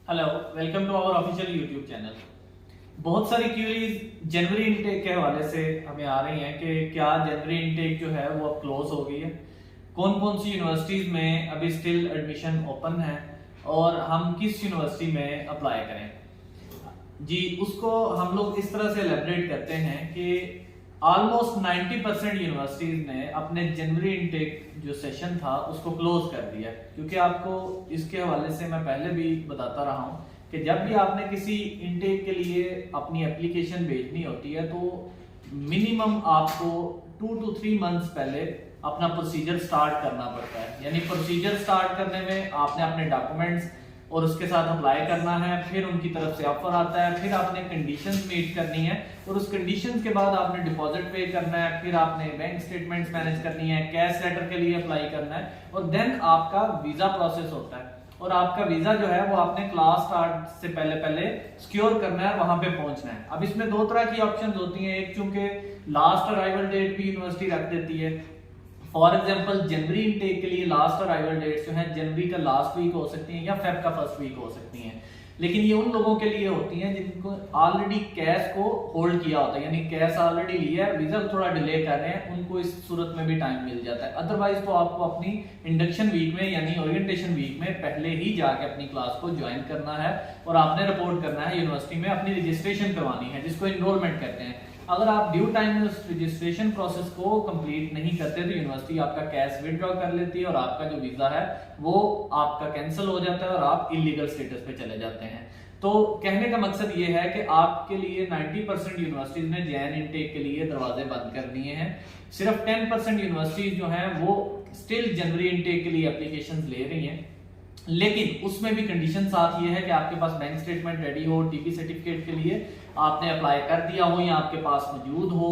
Hello, welcome to our official YouTube channel. बहुत सारी curies जनवरी intake के हवाले से हमें आ रही हैं कि क्या जनवरी इनटेक जो है वो अब क्लोज हो गई है, कौन कौन सी यूनिवर्सिटीज में अभी स्टिल एडमिशन ओपन है और हम किस यूनिवर्सिटी में अप्लाई करें। जी, उसको हम लोग इस तरह से एलेबरेट करते हैं कि ऑलमोस्ट 90% यूनिवर्सिटीज ने अपने जनवरी इनटेक जो सेशन था उसको क्लोज कर दिया, क्योंकि आपको इसके हवाले से मैं पहले भी बताता रहा हूं कि जब भी आपने किसी इनटेक के लिए अपनी एप्लीकेशन भेजनी होती है तो मिनिमम आपको 2 to 3 मंथ्स पहले अपना प्रोसीजर स्टार्ट करना पड़ता है। यानी प्रोसीजर स्टार्ट करने में आपने अपने डॉक्यूमेंट्स और उसके साथ अप्लाई करना है, फिर उनकी तरफ से ऑफर आता है, फिर आपने कंडीशंस मीट करनी है और उस कंडीशंस के बाद आपने डिपॉजिट पे करना है, फिर आपने बैंक स्टेटमेंट्स मैनेज करनी है, कैश लेटर के लिए अप्लाई करना है और देन आपका वीजा प्रोसेस होता है। और आपका वीजा जो है वो आपने क्लास स्टार्ट से पहले पहले सिक्योर करना है, वहां पे पहुंचना है। अब इसमें दो तरह की ऑप्शंस होती हैं, एक चूंकि लास्ट अराइवल डेट भी यूनिवर्सिटी रख देती है। फॉर एग्जाम्पल जनवरी इनटेक के लिए लास्ट अराइवल डेट्स जो है जनवरी का लास्ट वीक हो सकती हैं या फेब का फर्स्ट वीक हो सकती हैं, लेकिन ये उन लोगों के लिए होती हैं जिनको ऑलरेडी कैश को होल्ड किया होता है, यानी कैश ऑलरेडी लिया है, वीजा थोड़ा डिले कर रहे हैं, उनको इस सूरत में भी टाइम मिल जाता है। अदरवाइज तो आपको अपनी इंडक्शन वीक में यानी ओरिएंटेशन वीक में पहले ही जाके अपनी क्लास को ज्वाइन करना है और आपने रिपोर्ट करना है यूनिवर्सिटी में, अपनी रजिस्ट्रेशन करवानी है जिसको एनरोलमेंट कहते हैं। अगर आप ड्यू टाइम में उस रजिस्ट्रेशन प्रोसेस को कंप्लीट नहीं करते तो यूनिवर्सिटी आपका कैश विड्रॉ कर लेती है और आपका जो वीजा है वो आपका कैंसिल हो जाता है और आप इलीगल स्टेटस पे चले जाते हैं। तो कहने का मकसद ये है कि आपके लिए 90% यूनिवर्सिटीज ने जैन इनटेक के लिए दरवाजे बंद कर दिए हैं। सिर्फ 10% यूनिवर्सिटीज जो हैं वो स्टिल जनवरी इनटेक के लिए एप्लीकेशंस ले रही हैं, लेकिन उसमें भी कंडीशन साथ ये है कि आपके पास बैंक स्टेटमेंट रेडी हो, टीपी सर्टिफिकेट के लिए आपने अप्लाई कर दिया हो या आपके पास मौजूद हो,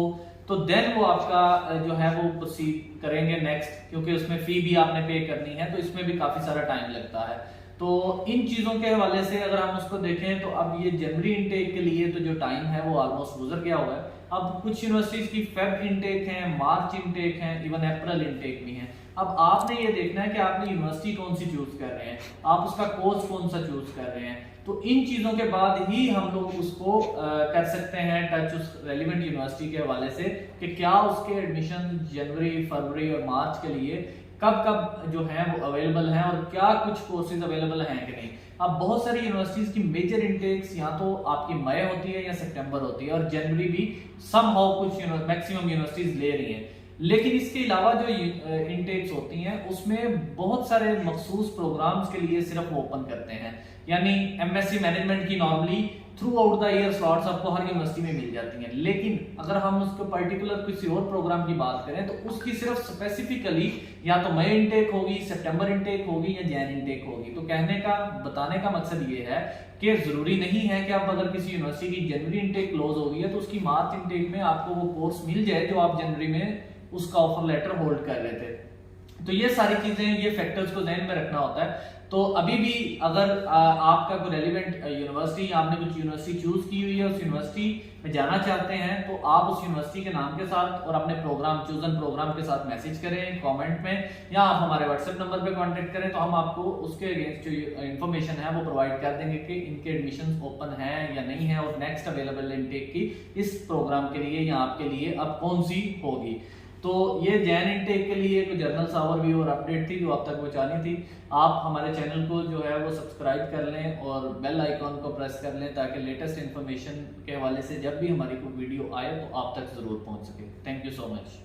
तो देन वो आपका जो है वो प्रोसीड करेंगे नेक्स्ट, क्योंकि उसमें फी भी आपने पे करनी है, तो इसमें भी काफी सारा टाइम लगता है। तो इन चीजों के हवाले से अगर हम उसको देखें तो अब ये जनवरी इनटेक के लिए तो जो टाइम है वो ऑलमोस्ट गुजर गया हुआ है। अब कुछ यूनिवर्सिटीज की फेब इनटेक है, मार्च इनटेक है, इवन अप्रैल इनटेक भी है। अब आपने ये देखना है कि आपने यूनिवर्सिटी कौन सी चूज कर रहे हैं, आप उसका कोर्स कौन सा चूज कर रहे हैं। तो इन चीजों के बाद ही हम लोग उसको कर सकते हैं टच उस रेलिवेंट यूनिवर्सिटी के हवाले से कि क्या उसके एडमिशन जनवरी, फरवरी और मार्च के लिए कब कब जो है वो अवेलेबल हैं और क्या कुछ कोर्सेज अवेलेबल हैं कि नहीं। अब बहुत सारी यूनिवर्सिटीज की मेजर इनटेक्स या तो आपकी मई होती है या सितंबर होती है और जनवरी भी समहाउ कुछ मैक्सिमम यूनिवर्सिटीज ले रही हैं। लेकिन इसके अलावा जो इनटेक्स होती हैं उसमें बहुत सारे मखसूस प्रोग्राम्स के लिए सिर्फ ओपन करते हैं, यानी एमएससी मैनेजमेंट की normally through out the year slots आपको हर यूनिवर्सिटी में मिल जाती हैं। लेकिन अगर हम उसको पर्टिकुलर किसी और प्रोग्राम की बात करें तो उसकी सिर्फ स्पेसिफिकली या तो मई इनटेक होगी, सितंबर इनटेक होगी या जैन इनटेक होगी। तो कहने का बताने का मकसद ये है कि जरूरी नहीं है कि आप अगर किसी यूनिवर्सिटी की जनवरी इनटेक क्लोज हो गई है तो उसकी मार्च इनटेक में आपको वो कोर्स मिल जाए जो आप जनवरी में उसका ऑफर लेटर होल्ड कर रहे थे। तो ये सारी चीजें, ये फैक्टर्स को ध्यान में रखना होता है। तो अभी भी अगर आपका कोई रेलिवेंट यूनिवर्सिटी, आपने कुछ यूनिवर्सिटी चूज की हुई है, उस यूनिवर्सिटी में जाना चाहते हैं तो आप उस यूनिवर्सिटी के नाम के साथ और अपने प्रोग्राम, चूजन प्रोग्राम के साथ मैसेज करें कमेंट में, या आप हमारे व्हाट्सएप नंबर पे कांटेक्ट करें तो हम आपको उसके अगेंस्ट जो इन्फॉर्मेशन है वो प्रोवाइड कर देंगे कि इनके एडमिशन ओपन है या नहीं है और नेक्स्ट अवेलेबल इनटेक की इस प्रोग्राम के लिए या आपके लिए अब कौन सी होगी। तो ये जैन इनटेक के लिए एक जर्नल ओवरव्यू और अपडेट थी जो आप तक पहुंचानी थी। आप हमारे चैनल को जो है वो सब्सक्राइब कर लें और बेल आइकॉन को प्रेस कर लें ताकि लेटेस्ट इन्फॉर्मेशन के हवाले से जब भी हमारी कोई वीडियो आए तो आप तक जरूर पहुंच सके। Thank you so much.